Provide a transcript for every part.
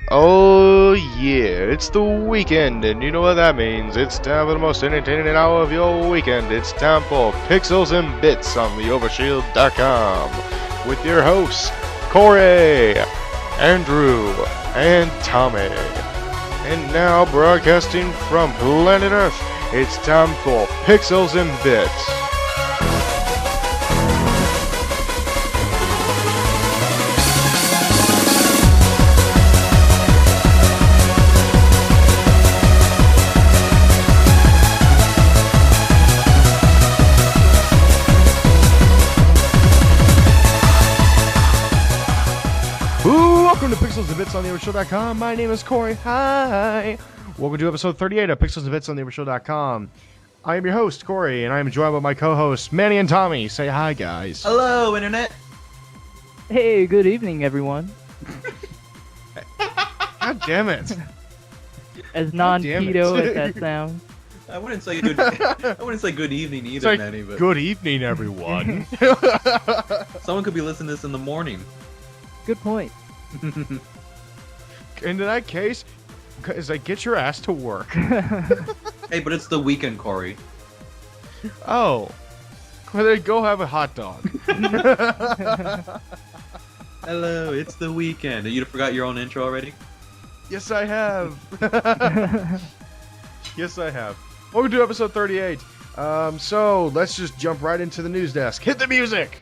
Oh yeah, it's the weekend, and you know what that means. It's time for the most entertaining hour of your weekend. It's time for Pixels and Bits on the Overshield.com with your hosts, Corey, Andrew, and Tommy. And now, broadcasting from planet Earth, it's time for Pixels and Bits. Welcome to Pixels and Bits on the Overshield.com. My name is Corey. Hi. Welcome to episode 38 of Pixels and Bits on the Overshield.com. I am your host, Corey, and I am joined by my co-hosts, Manny and Tommy. Say hi, guys. Hello, Internet. Hey, good evening, everyone. God damn it. As non-keto as that sounds. I wouldn't say good. I wouldn't say good evening either, It's like, Manny. But good evening, everyone. someone could be listening to this in the morning. Good point. In that case, is like, get your ass to work. Hey, but it's the weekend, Corey. Oh. Well, then go have a hot dog. Hello, it's the weekend. You forgot your own intro already? Yes, I have. Yes, I have. Welcome to episode 38. So let's just jump right into the news desk. Hit the music.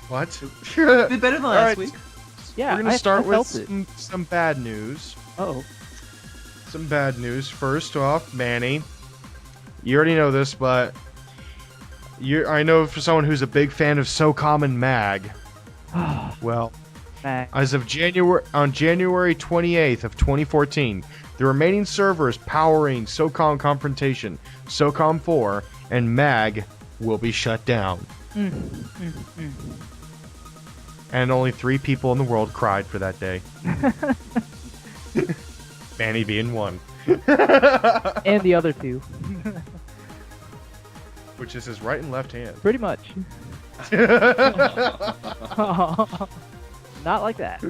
What? Did better than last Alright. week. Yeah, We're gonna start I with felt it. some bad news. Oh, Some bad news. First off, Manny, you already know this, but I know for someone who's a big fan of SOCOM and MAG. Well, man. as of January 28th of 2014, the remaining servers powering SOCOM Confrontation, SOCOM 4, and MAG will be shut down. And only 3 people in the world cried for that day. Manny being one. And the other two. Which is his right and left hand. Pretty much. Not like that.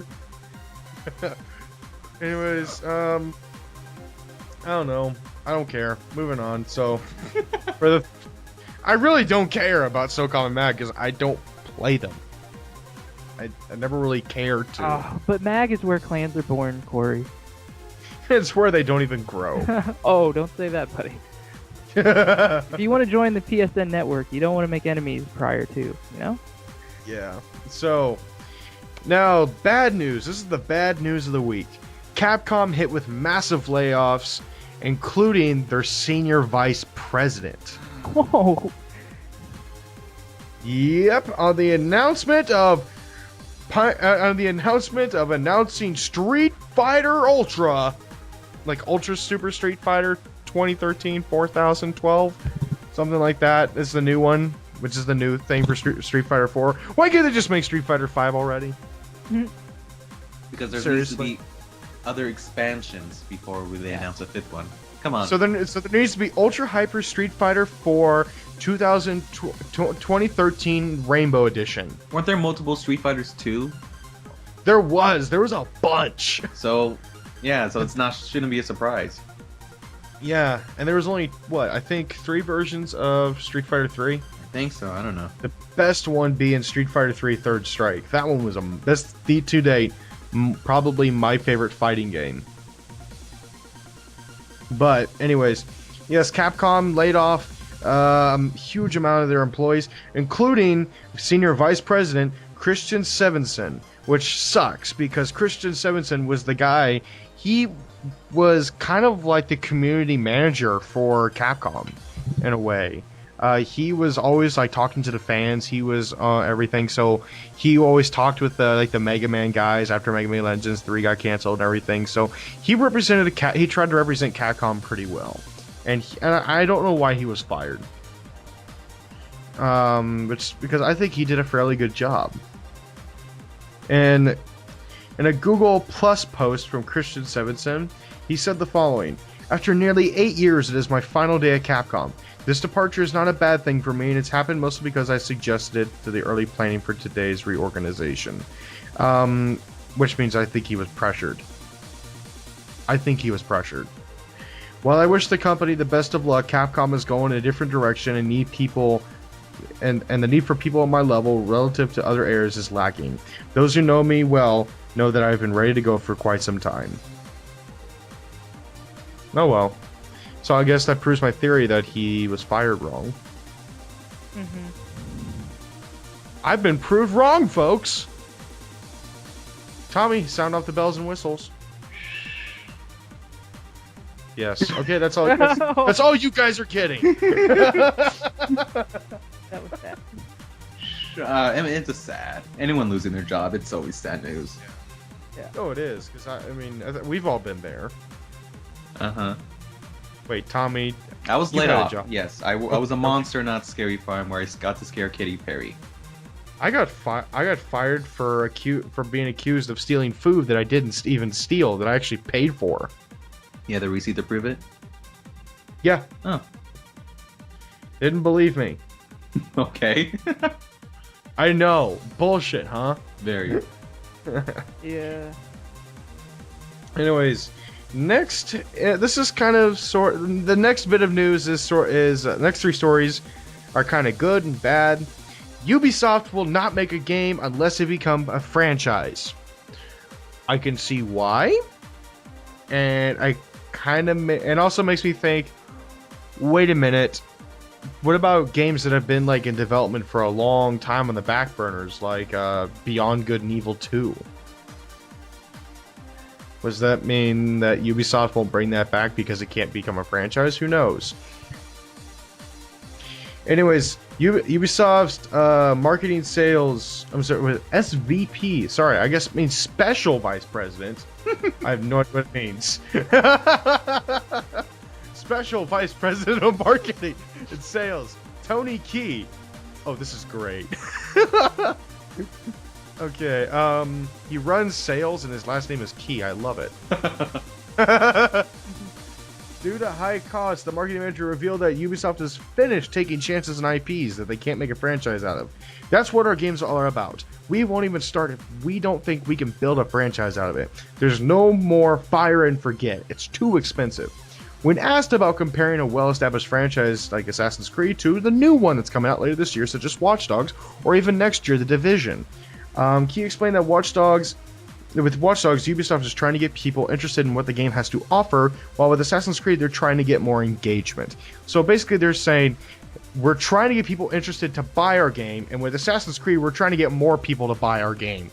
Anyways, I don't know. I don't care. Moving on. So, I really don't care about SOCOM and MAG because I don't play them. I never really cared to. But MAG is where clans are born, Corey. It's where they don't even grow. Oh, don't say that, buddy. If you want to join the PSN network, you don't want to make enemies prior to, you know? Yeah. So, now, bad news. This is the bad news of the week. Capcom hit with massive layoffs, including their senior vice president. Whoa. Yep, on the announcement of announcing Street Fighter Ultra, like Ultra Super Street Fighter 2013, 4012, something like that. This is the new one, which is the new thing for Street Fighter 4. Why can't they just make Street Fighter 5 already? Because there needs to Seriously. be other expansions before they announce a 5th one. Come on. So there needs to be Ultra Hyper Street Fighter 4 2013 Rainbow Edition. Weren't there multiple Street Fighters 2? There was a bunch. So, yeah. So it's not shouldn't be a surprise. Yeah, and there was only I think 3 versions of Street Fighter 3. I think so. I don't know. The best one being Street Fighter 3 Third Strike. That one was that's the to date probably my favorite fighting game. But anyways, yes, Capcom laid off huge amount of their employees, including senior vice president Christian Sevenson, which sucks because Christian Sevenson was the guy. He was kind of like the community manager for Capcom in a way. He was always like talking to the fans. He was everything. So he always talked with the Mega Man guys after Mega Man Legends 3 got canceled and everything. So he represented he tried to represent Capcom pretty well. And I don't know why he was fired. Because I think he did a fairly good job. And in a Google Plus post from Christian Sevenson, he said the following: After nearly 8 years, it is my final day at Capcom. This departure is not a bad thing for me, and it's happened mostly because I suggested it to the early planning for today's reorganization. Which means I think he was pressured. I think he was pressured. While I wish the company the best of luck, Capcom is going in a different direction and need people and the need for people at my level relative to other areas is lacking. Those who know me well know that I've been ready to go for quite some time. Oh well. So I guess that proves my theory that he was fired wrong. I've been proved wrong, folks. Tommy, sound off the bells and whistles. Yes. Okay, that's all. That's all you guys are getting. That was sad. I mean, it's just sad. Anyone losing their job, it's always sad news. Yeah. Oh, it is, because I mean, we've all been there. Uh-huh. Wait, Tommy. I was You laid had a off. job. Yes, I was a monster, not scary farm, where I got to scare Kitty Perry. I got fired for being accused of stealing food that I didn't even steal, that I actually paid for. Yeah, the receipt to prove it? Yeah. Oh. Didn't believe me. Okay. I know. Bullshit, huh? Very. Yeah. Anyways, next, this is kind of the next bit of news is next 3 stories are kind of good and bad. Ubisoft will not make a game unless it become a franchise. I can see why, and I kind of and also makes me think, wait a minute, what about games that have been like in development for a long time on the back burners, like Beyond Good and Evil 2? Does that mean that Ubisoft won't bring that back because it can't become a franchise? Who knows? Anyways, Ubisoft's marketing sales, I'm sorry, with SVP, sorry, I guess it means Special Vice President. I have no idea what it means. Special Vice President of Marketing and Sales, Tony Key. Oh, this is great. Okay, he runs sales and his last name is Key. I love it. Due to high costs, the marketing manager revealed that Ubisoft is finished taking chances on IPs that they can't make a franchise out of. That's what our games are about. We won't even start if we don't think we can build a franchise out of it. There's no more fire and forget. It's too expensive. When asked about comparing a well-established franchise like Assassin's Creed to the new one that's coming out later this year, such as Watch Dogs, or even next year, The Division, Key explained that with Watch Dogs, Ubisoft is trying to get people interested in what the game has to offer, while with Assassin's Creed, they're trying to get more engagement. So basically, they're saying, we're trying to get people interested to buy our game, and with Assassin's Creed, we're trying to get more people to buy our game.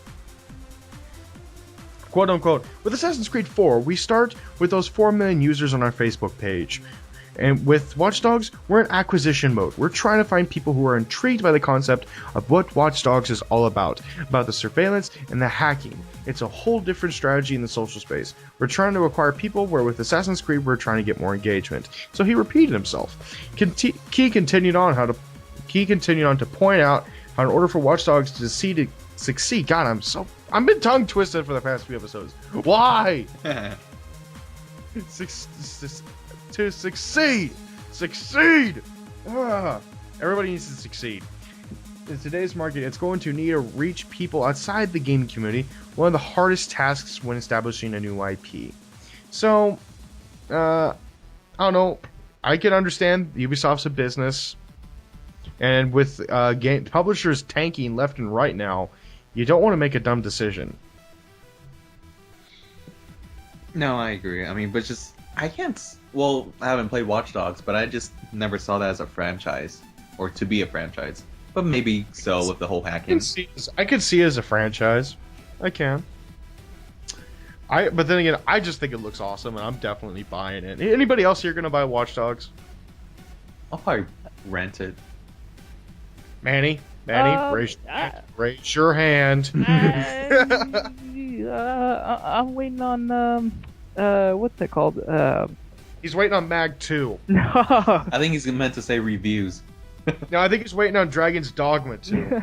Quote unquote, with Assassin's Creed 4, we start with those 4 million users on our Facebook page. And with Watch Dogs, we're in acquisition mode. We're trying to find people who are intrigued by the concept of what Watch Dogs is all about the surveillance and the hacking. It's a whole different strategy in the social space. We're trying to acquire people, where with Assassin's Creed, we're trying to get more engagement. So he repeated himself. Key continued on to point out how in order for Watch Dogs to succeed, God, I've been tongue twisted for the past few episodes. Why? To succeed! Everybody needs to succeed. In today's market, it's going to need to reach people outside the gaming community, one of the hardest tasks when establishing a new IP. So, I don't know. I can understand Ubisoft's a business, and with game publishers tanking left and right now, you don't want to make a dumb decision. No, I agree. I mean, but just, I can't, well, I haven't played Watch Dogs, but I just never saw that as a franchise, or to be a franchise. But maybe so with the whole hacking. I could see it as a franchise. I can. But then again, I just think it looks awesome, and I'm definitely buying it. Anybody else here gonna buy Watch Dogs? I'll probably rent it. Manny, raise your hand. I'm waiting on what's that called? He's waiting on Mag 2. No. I think he's meant to say reviews. No, I think he's waiting on Dragon's Dogma 2.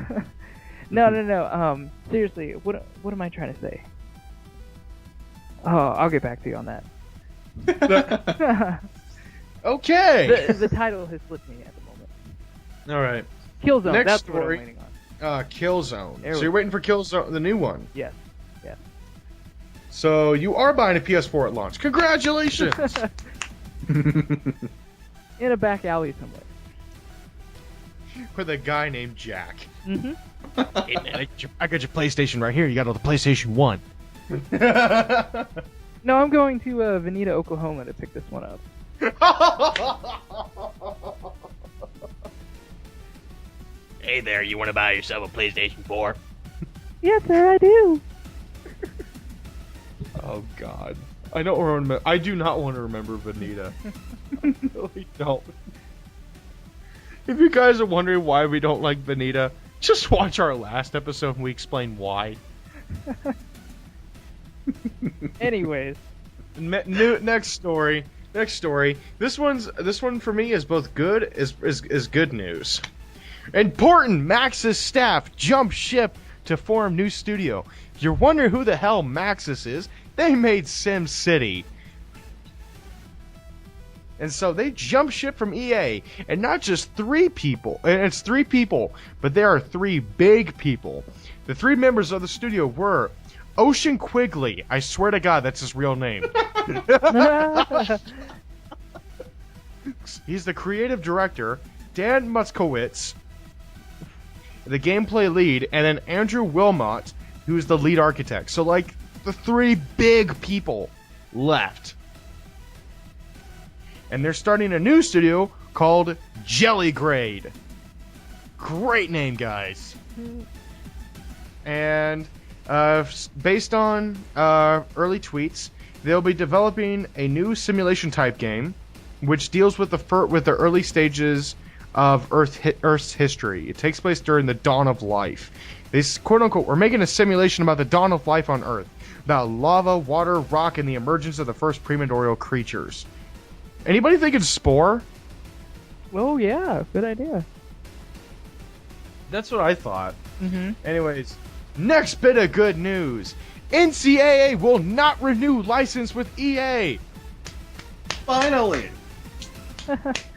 No. Seriously, what am I trying to say? Oh, I'll get back to you on that. Okay. The title has slipped me at the moment. All right. Killzone. Next That's story. what I'm waiting on. Killzone. There So we you're go. waiting for Killzone, the new one. Yes. So you are buying a PS4 at launch. Congratulations. In a back alley somewhere. With a guy named Jack. Mm-hmm. Hey man, I got your PlayStation right here. You got the PlayStation 1. No, I'm going to Veneta, Oklahoma to pick this one up. Hey there, you want to buy yourself a PlayStation 4? Yes, sir, I do. Oh God, I don't remember. I do not want to remember Veneta. I really don't. If you guys are wondering why we don't like Veneta, just watch our last episode and we explain why. Anyways, Next story. This one for me is both good is good news. Important. Maxis staff jump ship to form new studio. If you're wondering who the hell Maxis is, they made Sim City. And so they jump ship from EA, and not just 3 people. And it's 3 people, but there are 3 big people. The 3 members of the studio were Ocean Quigley. I swear to God, that's his real name. He's the creative director. Dan Mutzkowitz, the gameplay lead, and then Andrew Wilmot, who's the lead architect. So, like, the 3 big people left. And they're starting a new studio called Jellygrade. Great name, guys. And based on early tweets, they'll be developing a new simulation type game, which deals with the early stages of Earth's history. It takes place during the dawn of life. They quote unquote, we're making a simulation about the dawn of life on Earth, about lava, water, rock, and the emergence of the first primordial creatures. Anybody thinking Spore? well, yeah, good idea. That's what I thought. Mm-hmm. Anyways, next bit of good news. NCAA will not renew license with EA. Finally!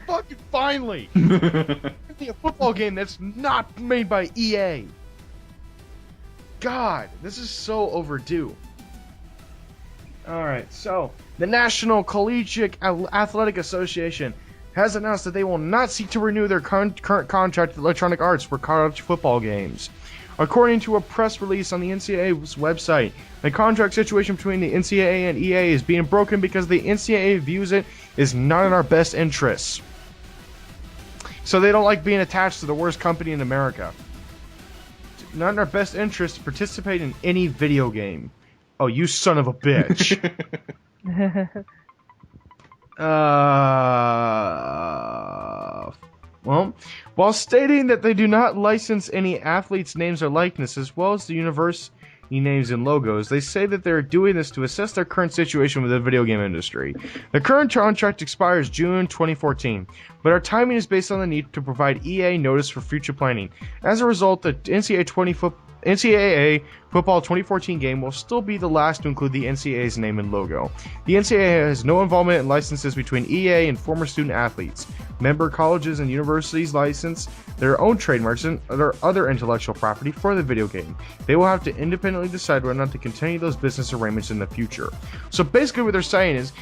Fucking finally! A football game that's not made by EA. God, this is so overdue. Alright, so the National Collegiate Athletic Association has announced that they will not seek to renew their current contract with Electronic Arts for college football games. According to a press release on the NCAA's website, the contract situation between the NCAA and EA is being broken because the NCAA views it as not in our best interests. So they don't like being attached to the worst company in America. Not in our best interest to participate in any video game. Oh, you son of a bitch. Well, while stating that they do not license any athletes' names or likenesses, as well as the university names and logos, they say that they're doing this to assess their current situation with the video game industry. The current contract expires June 2014, but our timing is based on the need to provide EA notice for future planning. As a result, the NCAA Football 2014 game will still be the last to include the NCAA's name and logo. The NCAA has no involvement in licenses between EA and former student athletes. Member colleges and universities license their own trademarks and other intellectual property for the video game. They will have to independently decide whether or not to continue those business arrangements in the future. So basically what they're saying is,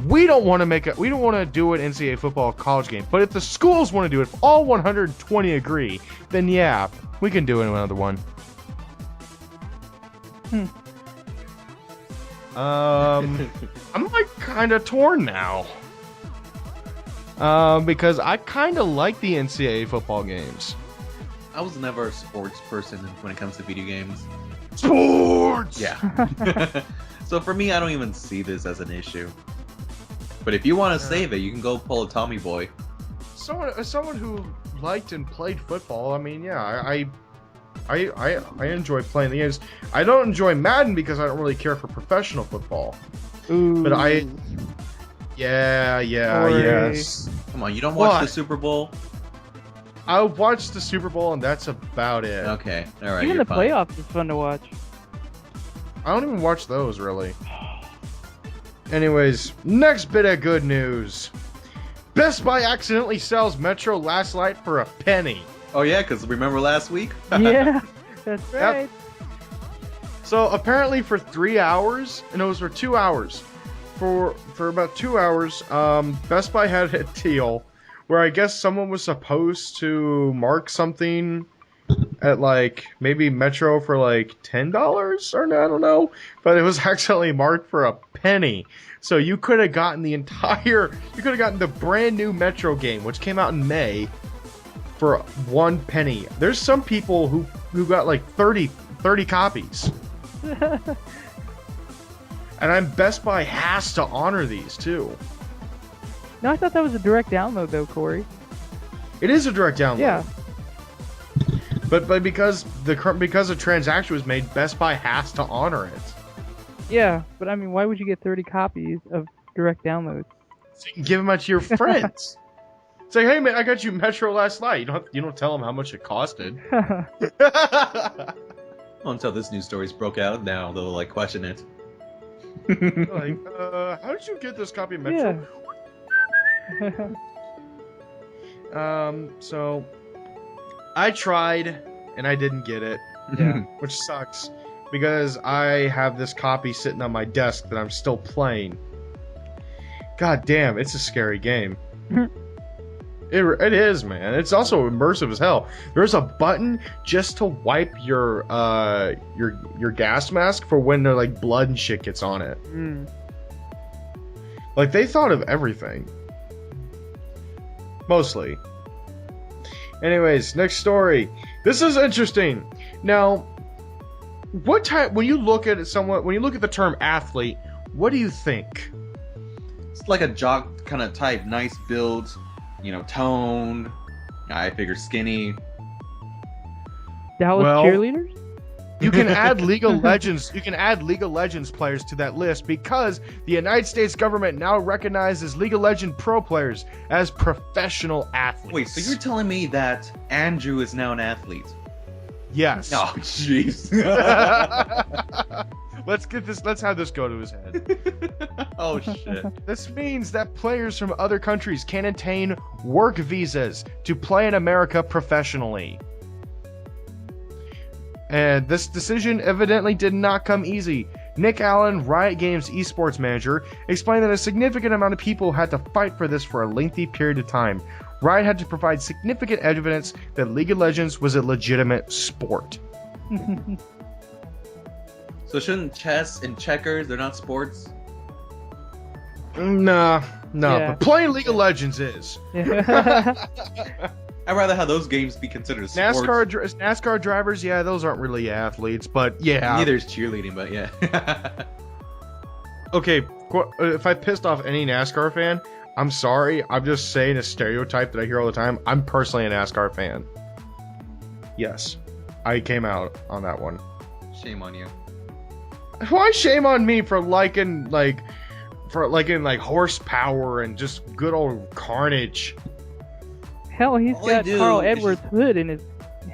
we don't want to do an NCAA football college game, but if the schools want to do it, if all 120 agree, then yeah, we can do another one. I'm like kind of torn now. Because I kind of like the NCAA football games. I was never a sports person when it comes to video games. Sports! Yeah. So for me, I don't even see this as an issue. But if you want to save it, you can go pull a Tommy Boy. Someone who liked and played football, I mean, yeah, I enjoy playing the games. I don't enjoy Madden because I don't really care for professional football. Ooh. But yes. Come on, you don't watch What? the Super Bowl? I watched the Super Bowl and that's about it. Okay, all right. Even you're the fine. playoffs is fun to watch. I don't even watch those really. Anyways, next bit of good news. Best Buy accidentally sells Metro Last Light for a penny. Oh yeah, because remember last week? Yeah, that's right. So apparently for 3 hours, and it was for 2 hours. For about 2 hours, Best Buy had a deal where I guess someone was supposed to mark something at like maybe Metro for like $10 or I don't know, but it was actually marked for a penny. So you could have gotten the brand new Metro game, which came out in May, for 1 penny. There's some people who got like 30 copies. And Best Buy has to honor these too. No, I thought that was a direct download though, Corey. It is a direct download. Yeah. But because the transaction was made, Best Buy has to honor it. Yeah, but I mean, why would you get 30 copies of direct downloads? So you can give them out to your friends. Say, hey man, I got you Metro Last Night. You don't tell them how much it costed. Well, until this news story's broke out, now they'll like question it. Like, how did you get this copy of Metro? Yeah. So I tried and I didn't get it. Yeah. Which sucks because I have this copy sitting on my desk that I'm still playing. God damn, it's a scary game. It is, man. It's also immersive as hell. There's a button just to wipe your gas mask for when the like blood and shit gets on it. Mm. Like they thought of everything. Mostly. Anyways, next story. This is interesting. Now, when you look at the term athlete, what do you think? It's like a jock kind of type, nice build, toned. I figure skinny. Dallas Well, cheerleaders? You can add League of Legends. You can add League of Legends players to that list because the United States government now recognizes League of Legends pro players as professional athletes. Wait, so you're telling me that Andrew is now an athlete? Yes. Oh, jeez. Let's have this go to his head. Oh shit. This means that players from other countries can obtain work visas to play in America professionally. And this decision evidently did not come easy. Nick Allen, Riot Games esports manager, explained that a significant amount of people had to fight for this for a lengthy period of time. Riot had to provide significant evidence that League of Legends was a legitimate sport. So shouldn't chess and checkers, they're not sports? No, Yeah. but playing League of Legends is. I'd rather have those games be considered sports. NASCAR drivers, yeah, those aren't really athletes, but yeah. Neither is cheerleading, but yeah. Okay, if I pissed off any NASCAR fan, I'm sorry. I'm just saying a stereotype that I hear all the time. I'm personally a NASCAR fan. Yes, I came out on that one. Shame on you. Why shame on me for liking horsepower and just good old carnage? Hell, he's All I got do Carl is Edwards' hood in his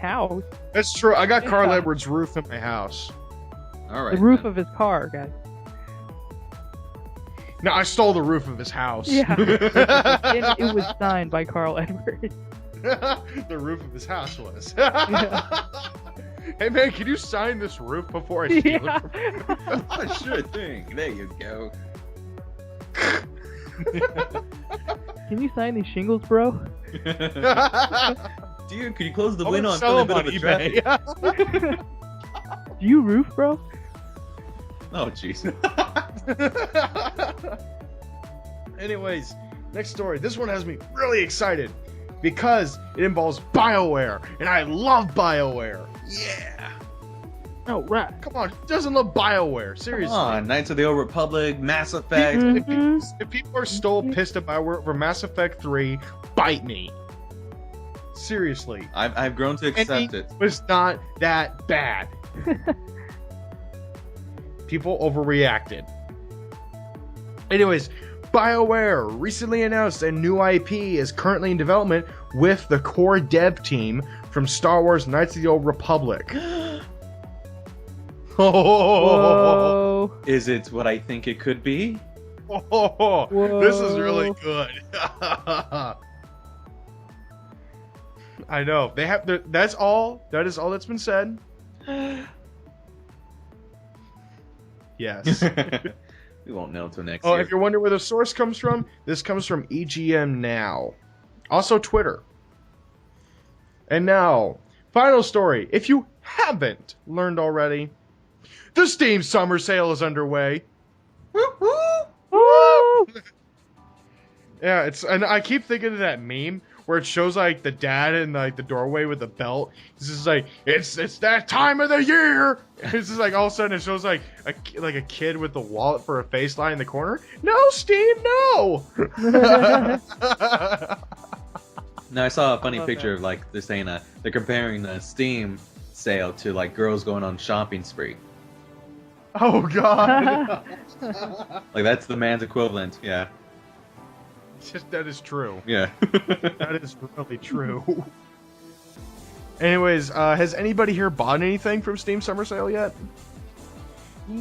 house. That's true. I got Carl Yeah. Edwards' roof in my house. All right. The roof then. of his car, guys. No, I stole the roof of his house. Yeah. And it was signed by Carl Edwards. The roof of his house was. Yeah. Hey man, can you sign this roof before I steal Yeah. it from you? Oh, sure thing. There you go. Can you sign these shingles, bro? Dude, could you close the I'm window? gonna I'm sell feeling a them bit on of a traffic. eBay. Do you roof, bro? Oh, jeez. Anyways, next story. This one has me really excited because it involves BioWare, and I love BioWare. Yeah. Oh, right. Come on, who doesn't love BioWare? Seriously. Come on, Knights of the Old Republic, Mass Effect. Mhm. If people are still pissed at BioWare over Mass Effect 3, bite me. Seriously. I've grown to accept Ending it. was not that bad. People overreacted. Anyways, BioWare recently announced a new IP is currently in development with the core dev team from Star Wars Knights of the Old Republic. Whoa. Is it what I think it could be? Oh, this is really good. I know they have. That's all. That is all that's been said. Yes. We won't know until next Oh, year. if you're wondering where the source comes from, this comes from EGM Now. Also Twitter. And now, final story. If you haven't learned already, the Steam Summer Sale is underway. Woo! Yeah, and I keep thinking of that meme where it shows like the dad in like the doorway with the belt. It's just like it's that time of the year. It's just like all of a sudden it shows like a kid with the wallet for a face line in the corner. No, Steam, no. No, I saw a funny love picture that. of like they're saying they're comparing the Steam sale to like girls going on shopping spree. Oh God. Like that's the man's equivalent. Yeah. That is true. Yeah. That is really true. Anyways, has anybody here bought anything from Steam Summer Sale yet?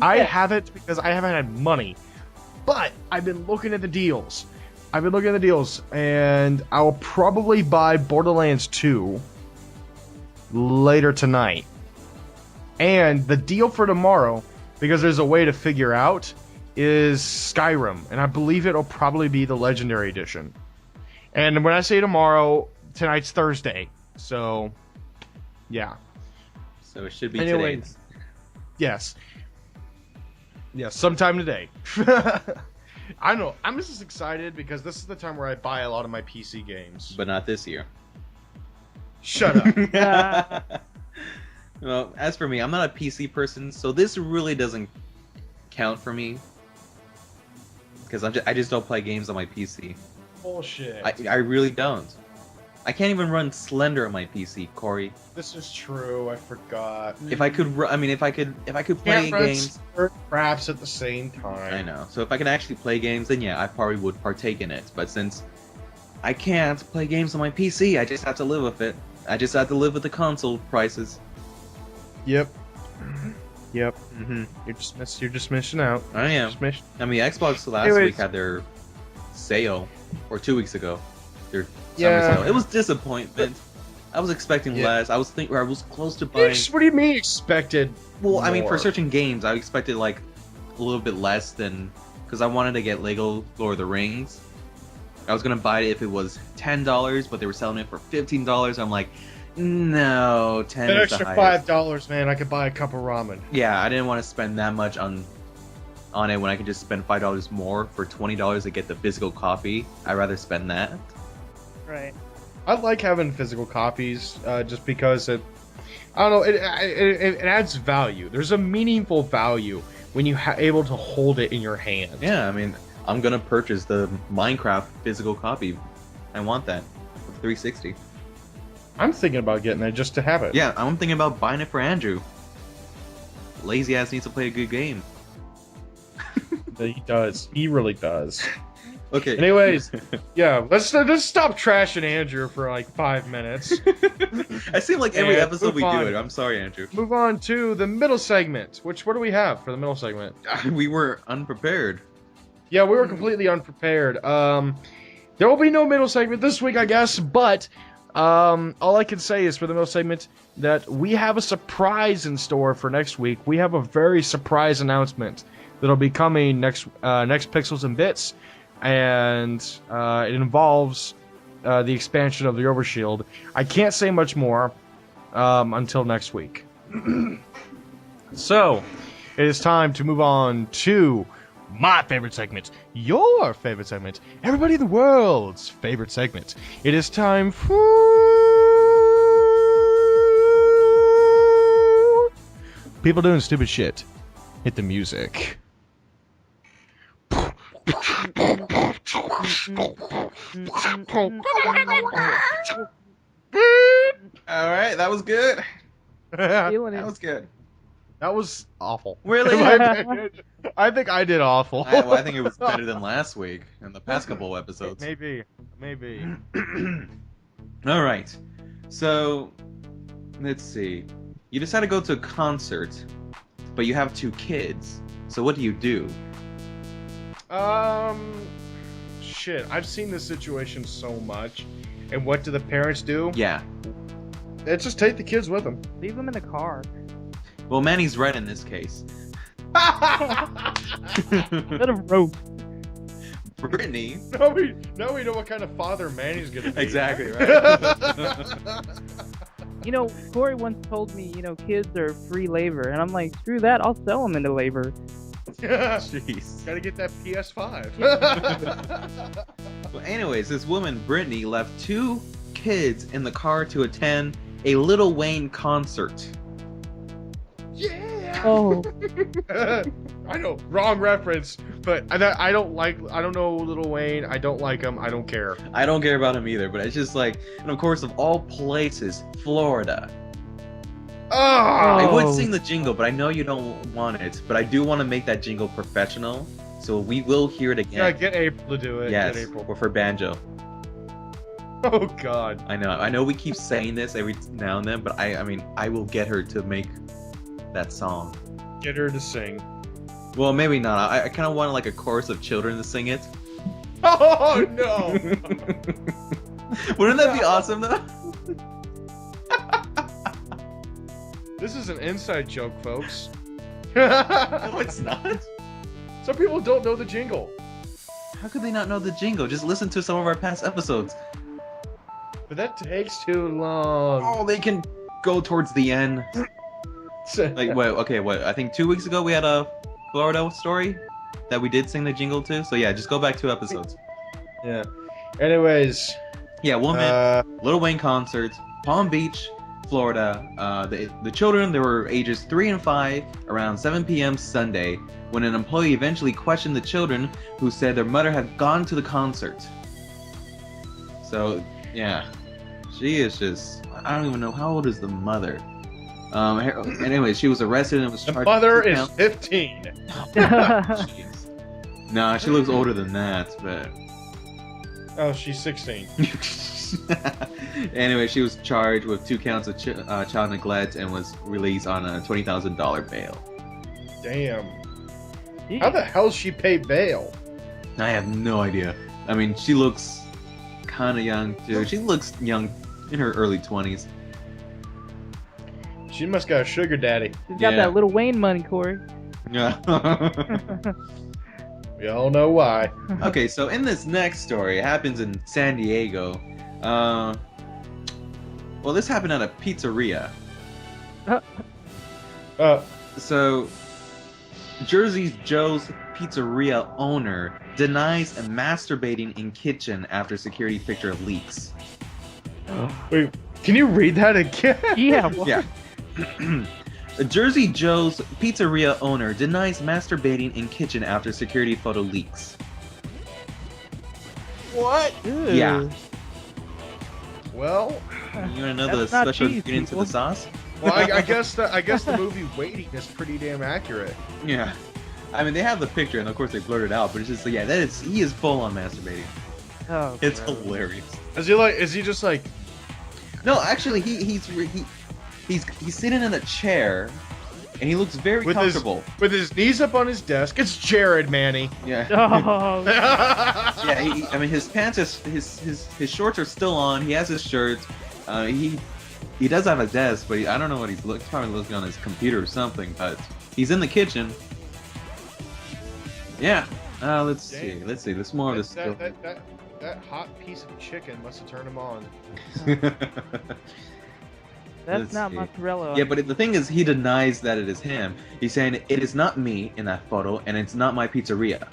I haven't because I haven't had money. But I've been looking at the deals. And I'll probably buy Borderlands 2 later tonight. And the deal for tomorrow, because there's a way to figure out, is Skyrim, and I believe it'll probably be the Legendary Edition. And when I say tomorrow, tonight's Thursday, so yeah. So it should be Anyways, today. yes, sometime today. I know. I'm just excited because this is the time where I buy a lot of my PC games. But not this year. Shut up. Well, as for me, I'm not a PC person, so this really doesn't count for me. Because I just don't play games on my PC. Bullshit. I really don't. I can't even run Slender on my PC, Corey. This is true. I forgot. If I could, if I could play Can't run games. craps at the same time. I know. So if I could actually play games, then yeah, I probably would partake in it. But since I can't play games on my PC, I just have to live with it. I just have to live with the console prices. Yep. Yep. Mm-hmm. You're just missing out. I am. Just miss- I mean, Xbox last Anyways. week had their sale, or 2 weeks ago, their Yeah. summer sale. It was disappointment. I was expecting Yeah. less. I was close to buying. What do you mean expected? Well, I mean, for more? certain games, I expected like a little bit less than, because I wanted to get Lego Lord of the Rings. I was gonna buy it if it was $10, but they were selling it for $15. I'm like, no, 10 That is the extra highest. $5, man, I could buy a cup of ramen. Yeah, I didn't want to spend that much on it when I could just spend $5 more for $20 to get the physical copy. I'd rather spend that. Right. I like having physical copies, just because it, I don't know, it adds value. There's a meaningful value when you able to hold it in your hand. Yeah, I mean, I'm gonna purchase the Minecraft physical copy. I want that for 360. I'm thinking about getting it just to have it. Yeah, I'm thinking about buying it for Andrew. Lazy ass needs to play a good game. He does. He really does. Okay. Anyways, yeah, let's stop trashing Andrew for like 5 minutes. I seem like every And episode we move do on. it. I'm sorry, Andrew. Move on to the middle segment. What do we have for the middle segment? We were unprepared. Yeah, we were completely unprepared. There will be no middle segment this week, I guess, but all I can say is for the middle segment that we have a surprise in store for next week. We have a very surprise announcement that'll be coming next Pixels and Bits, and it involves the expansion of the Overshield. I can't say much more until next week. So, it is time to move on to my favorite segment, your favorite segment, everybody in the world's favorite segment. It is time for people doing stupid shit. Hit the music. All right, that was good. Feeling That it. was good. That was awful. Really? I think I did awful. I think it was better than last week and the past couple episodes. Maybe. All right. So, let's see. You decide to go to a concert, but you have 2 kids. So what do you do? Shit, I've seen this situation so much. And what do the parents do? Yeah. They just take the kids with them. Leave them in the car. Well, Manny's right in this case. Let him rope. Brittany. Now we know what kind of father Manny's gonna be. Exactly, right? You know, Corey once told me, kids are free labor, and I'm like, screw that, I'll sell them into labor. Jeez. Gotta get that PS5. Well, anyways, this woman, Brittany, left 2 kids in the car to attend a Lil Wayne concert. Yeah. Oh, I know, wrong reference, but I don't know Lil Wayne. I don't like him. I don't care. I don't care about him either, but it's just like, and of course, of all places, Florida. Oh. I would sing the jingle, but I know you don't want it. But I do want to make that jingle professional, so we will hear it again. Yeah, get April to do it. Yes, Get April. or for banjo. Oh God. I know we keep saying this every now and then, but I mean, I will get her to make that song. Get her to sing. Well, maybe not. I kind of want like a chorus of children to sing it. Oh no. Wouldn't that be awesome though? This is an inside joke, folks. No, it's not. Some people don't know the jingle. How could they not know the jingle? Just listen to some of our past episodes. But that takes too long. Oh, they can go towards the end. Like, what? I think 2 weeks ago we had a Florida story that we did sing the jingle to. So yeah, just go back 2 episodes. Yeah. Anyways. Yeah, woman, Lil Wayne concert, Palm Beach, Florida. The children, they were ages 3 and 5, around 7 p.m. Sunday, when an employee eventually questioned the children, who said their mother had gone to the concert. So, yeah. She is just... I don't even know, how old is the mother? Anyway, she was arrested and was The charged... mother with 2 is counts. 15. Jeez. Nah, she looks older than that, but... Oh, she's 16. Anyway, she was charged with 2 counts of child neglect and was released on a $20,000 bail. Damn. How the hell she pay bail? I have no idea. I mean, she looks kind of young too. She looks young, in her early 20s. She must got a sugar daddy. She's got Yeah. that Lil Wayne money, Corey. Yeah. We all know why. Okay, so in this next story, it happens in San Diego. Well, this happened at a pizzeria. So, Jersey Joe's pizzeria owner denies masturbating in kitchen after security picture leaks. Wait, can you read that again? Yeah. Well, Yeah. Jersey Joe's pizzeria owner denies masturbating in kitchen after security photo leaks. What? ew. Yeah. Well, You want to know the That's not special cheese, ingredient to the people. sauce? I guess the movie Waiting is pretty damn accurate. Yeah. I mean, they have the picture, and of course they blurred it out, but it's just like, yeah, he is full on masturbating. Oh, It's gross. hilarious. Is he just like? No, actually, he's sitting in a chair, and he looks very With comfortable. with his knees up on his desk. It's Jared, Manny. Yeah. Oh, Yeah, I mean, his pants, his shorts are still on. He has his shirt. He does have a desk, but I don't know what he's probably looking on his computer or something. But he's in the kitchen. Yeah. Let's see. There's more of this stuff. That hot piece of chicken must have turned him on. that's Let's not see. mozzarella. Yeah, but the thing is, he denies that it is him. He's saying it is not me in that photo, and it's not my pizzeria.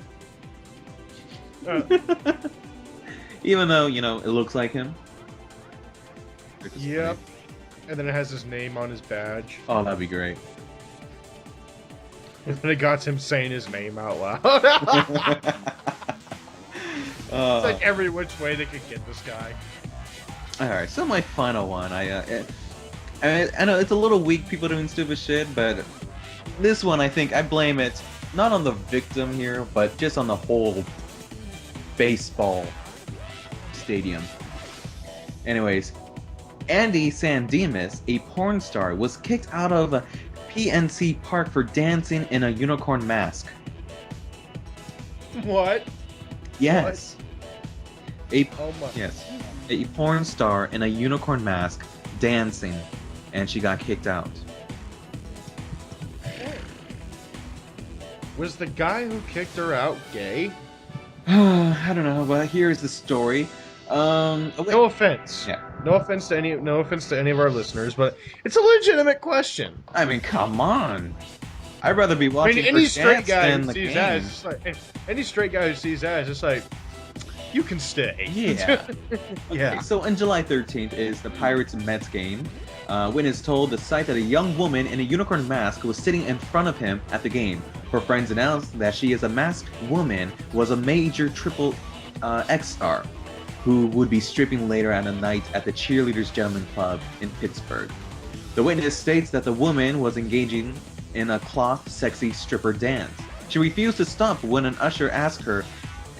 Even though, it looks like him. Yep. And then it has his name on his badge. Oh, that'd be great. And then it got him saying his name out loud. It's like every which way they could get this guy. Alright, so my final one. I know it's a little weak, people doing stupid shit, but this one, I think, I blame it not on the victim here, but just on the whole baseball stadium. Anyways, Andy Sandemus, a porn star, was kicked out of PNC Park for dancing in a unicorn mask. What? Yes. Oh my. Yes. A porn star in a unicorn mask dancing, and she got kicked out. Was the guy who kicked her out gay? I don't know, but here's the story. Oh, wait. No offense. Yeah. No offense to any of our listeners, but it's a legitimate question. I mean, come on. I'd rather be I watching mean, any for straight dance guy than who the sees game. that is just like any straight guy who sees that is just like, you can stay. Yeah. Yeah. Okay, so on July 13th is the Pirates Mets game. Witness told the site that a young woman in a unicorn mask was sitting in front of him at the game. Her friends announced that she is a masked woman, was a major triple X star, who would be stripping later at the night at the Cheerleaders Gentlemen Club in Pittsburgh. The witness states that the woman was engaging in a cloth sexy stripper dance. She refused to stop when an usher asked her,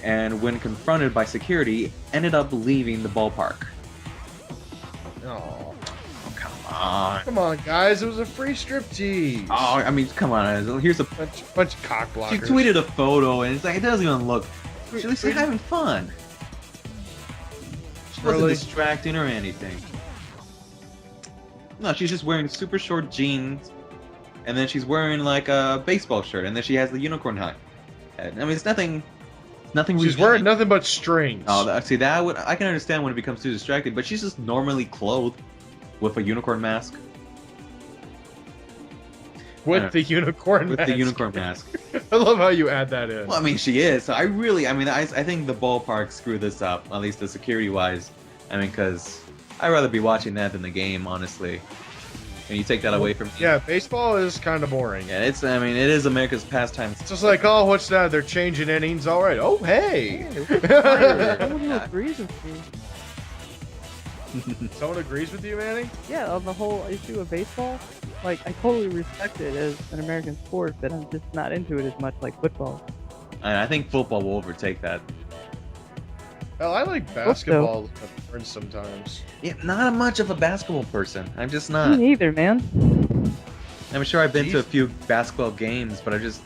and when confronted by security, ended up leaving the ballpark. Oh, Come on. come on, guys! It was a free striptease. Oh, I mean, come on. Here's a. Bunch of cock blockers. She tweeted a photo, and it's like, it doesn't even look. She looks like having fun. She wasn't Really? distracting or anything. No, she's just wearing super short jeans, and then she's wearing like a baseball shirt, and then she has the unicorn hat. I mean, it's nothing. Nothing. She's revealing. wearing nothing but strings. Oh, see that would I can understand when it becomes too distracted, but she's just normally clothed with a unicorn mask. with the unicorn With mask. the unicorn mask. I love how you add that in. Well, I mean, she is. So I think the ballpark screwed this up, at least the security wise. I mean, because I'd rather be watching that than the game, honestly. And you take that away from me. Yeah, baseball is kind of boring. Yeah, it is America's pastime. It's just like, oh, what's that? They're changing innings. All right. Oh, hey. Someone who agrees with me. Someone agrees with you, Manny? Yeah, on the whole issue of baseball, like I totally respect it as an American sport, but I'm just not into it as much like football. And I think football will overtake that. Hell, I like basketball sometimes. Yeah, not much of a basketball person. I'm just Me not. neither, man. I'm sure I've been to a Jeez. few basketball games, but I just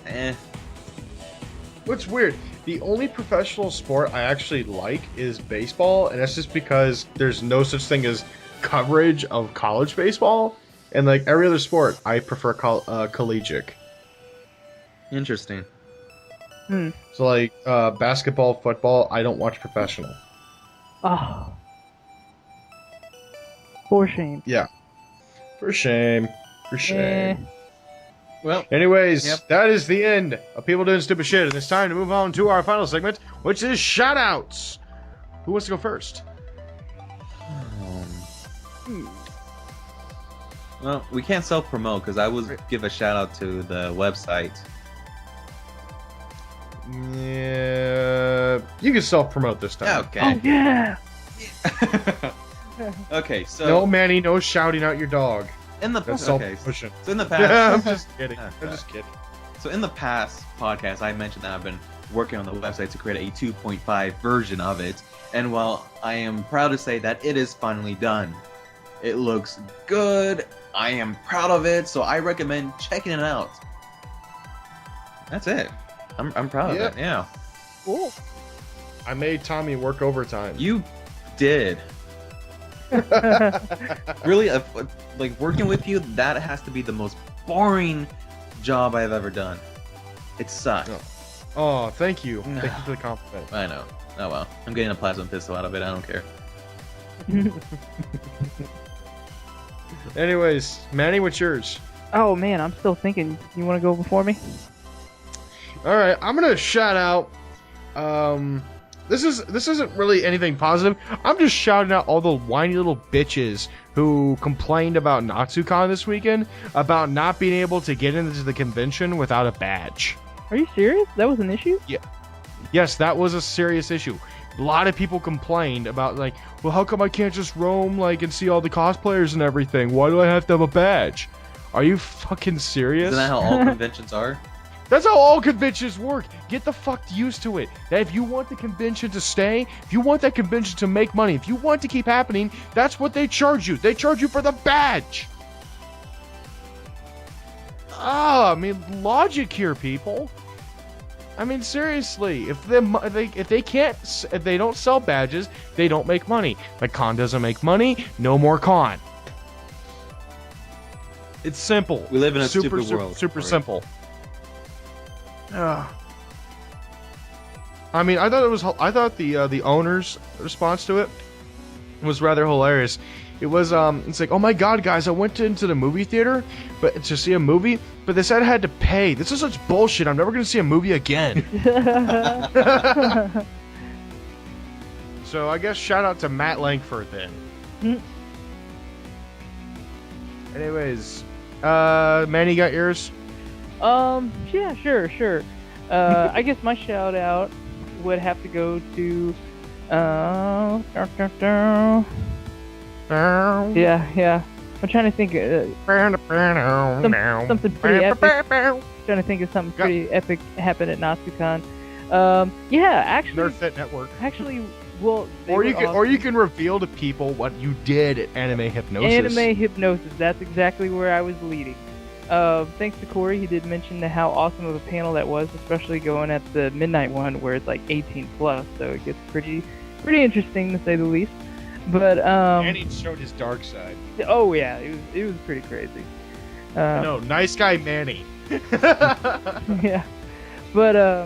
What's weird, the only professional sport I actually like is baseball, and that's just because there's no such thing as coverage of college baseball. And like every other sport, I prefer collegiate. Interesting. So like basketball, football, I don't watch professional. Oh. For shame. Yeah. For shame. For shame. Well, Anyways, Yep. that is the end of people doing stupid shit, and it's time to move on to our final segment, which is shoutouts. Who wants to go first? well, we can't self-promote because I would give a shout out to the website. Yeah, you can self-promote this time. Okay. Oh yeah. Okay, so No, Manny, no shouting out your dog. in the That's okay, self-promotion. so in the Yeah, I'm past, just kidding. Okay. I'm just kidding. so in the past podcast, I mentioned that I've been working on the website to create a 2.5 version of it, and while I am proud to say that it is finally done, it looks good. I am proud of it, so I recommend checking it out. That's it. I'm proud of Yeah. it. Yeah. Cool. I made Tommy work overtime. You did. Really, like working with you, that has to be the most boring job I've ever done. It sucked. No. Oh, thank you. Thank you for the compliment. I know. Oh well. I'm getting a plasma pistol out of it. I don't care. Anyways, Manny, what's yours? Oh man, I'm still thinking. You want to go before me? All right, I'm gonna shout out. This isn't really anything positive. I'm just shouting out all the whiny little bitches who complained about Natsucon this weekend about not being able to get into the convention without a badge. Are you serious? That was an issue? Yes, that was a serious issue. A lot of people complained about like, well, how come I can't just roam like and see all the cosplayers and everything? Why do I have to have a badge? Are you fucking serious? Isn't that how all conventions are? That's how all conventions work. Get the fuck used to it. That if you want the convention to stay, if you want that convention to make money, if you want to keep happening, that's what they charge you. They charge you for the badge. I mean, logic here, people. I mean, seriously, if they don't sell badges, they don't make money. Like, con doesn't make money, no more con. It's simple. We live in a super, stupid world. Super Corey. simple. I mean, I thought the owner's response to it was rather hilarious. It was it's like, oh my god, guys, I went into the movie theater, but to see a movie, but they said I had to pay. This is such bullshit. I'm never gonna see a movie again. So I guess shout out to Matt Langford then. Anyways, Manny, got yours? Yeah, sure. I guess my shout out would have to go to, yeah. I'm trying to think, something pretty epic. Trying to think of something pretty epic happened at Natsucon. Yeah, actually. Nerf Fit Network. Actually, well. Or you can reveal to people what you did at Anime Hypnosis. Anime Hypnosis. That's exactly where I was leading. Thanks to Corey, he did mention how awesome of a panel that was, especially going at the midnight one where it's like 18 plus, so it gets pretty interesting to say the least. But and he showed his dark side. Oh yeah, it was pretty crazy. No, nice guy Manny. Yeah, but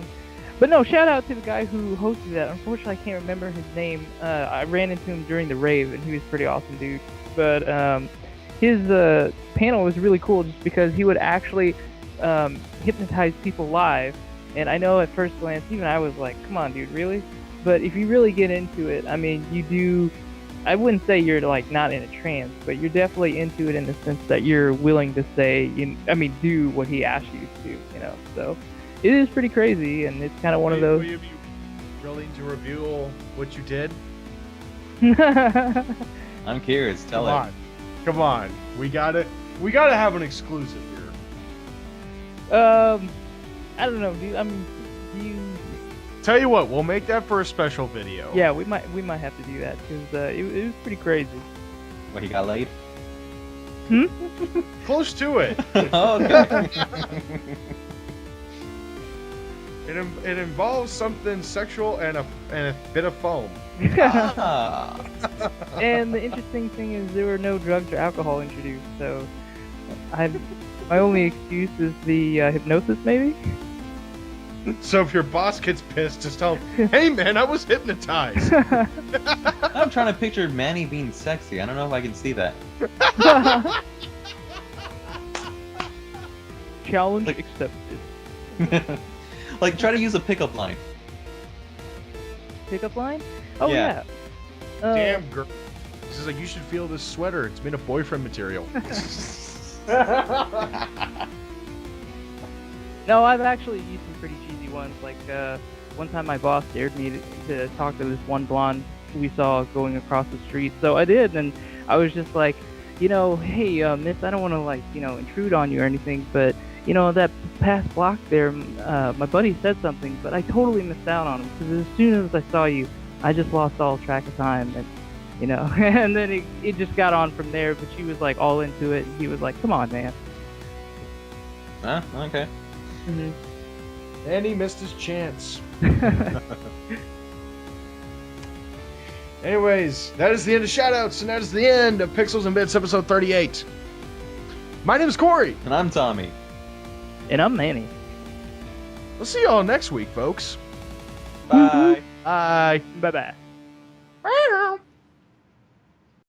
no, shout out to the guy who hosted that. Unfortunately, I can't remember his name. I ran into him during the rave, and he was a pretty awesome dude. But his panel was really cool just because he would actually hypnotize people live. And I know at first glance, even I was like, come on, dude, really? But if you really get into it, I mean, you do. I wouldn't say you're like not in a trance, but you're definitely into it in the sense that you're willing to say, do what he asked you to do, So it is pretty crazy, and it's kind of one of those. Will you be willing to reveal what you did? I'm curious. Tell her. Come on. We gotta have an exclusive here. I don't know, dude. I mean, you. Tell you what, we'll make that for a special video. Yeah, we might have to do that because it was pretty crazy. What, he got laid? Close to it. Oh, okay. It involves something sexual and a bit of foam. Ah. And the interesting thing is there were no drugs or alcohol introduced, so my only excuse is the hypnosis, maybe. So if your boss gets pissed, just tell him, "Hey man, I was hypnotized." I'm trying to picture Manny being sexy. I don't know if I can see that. Challenge accepted. Like, try to use a pickup line. Pickup line? Oh Yeah. yeah. Damn girl. This is like, you should feel this sweater. It's made of boyfriend material. No, I've actually used some pretty cheesy ones. Like one time, my boss dared me to talk to this one blonde we saw going across the street. So I did, and I was just like, hey, miss, I don't want to intrude on you or anything, but that past block there, my buddy said something, but I totally missed out on him because as soon as I saw you, I just lost all track of time, and and then it just got on from there. But she was like all into it, and he was like, "Come on, man." Okay. Mm-hmm. And he missed his chance. Anyways, that is the end of shoutouts, and that is the end of Pixels and Bits episode 38. My name is Corey. And I'm Tommy. And I'm Manny. We'll see y'all next week, folks. Bye. Bye. Bye bye. Bye.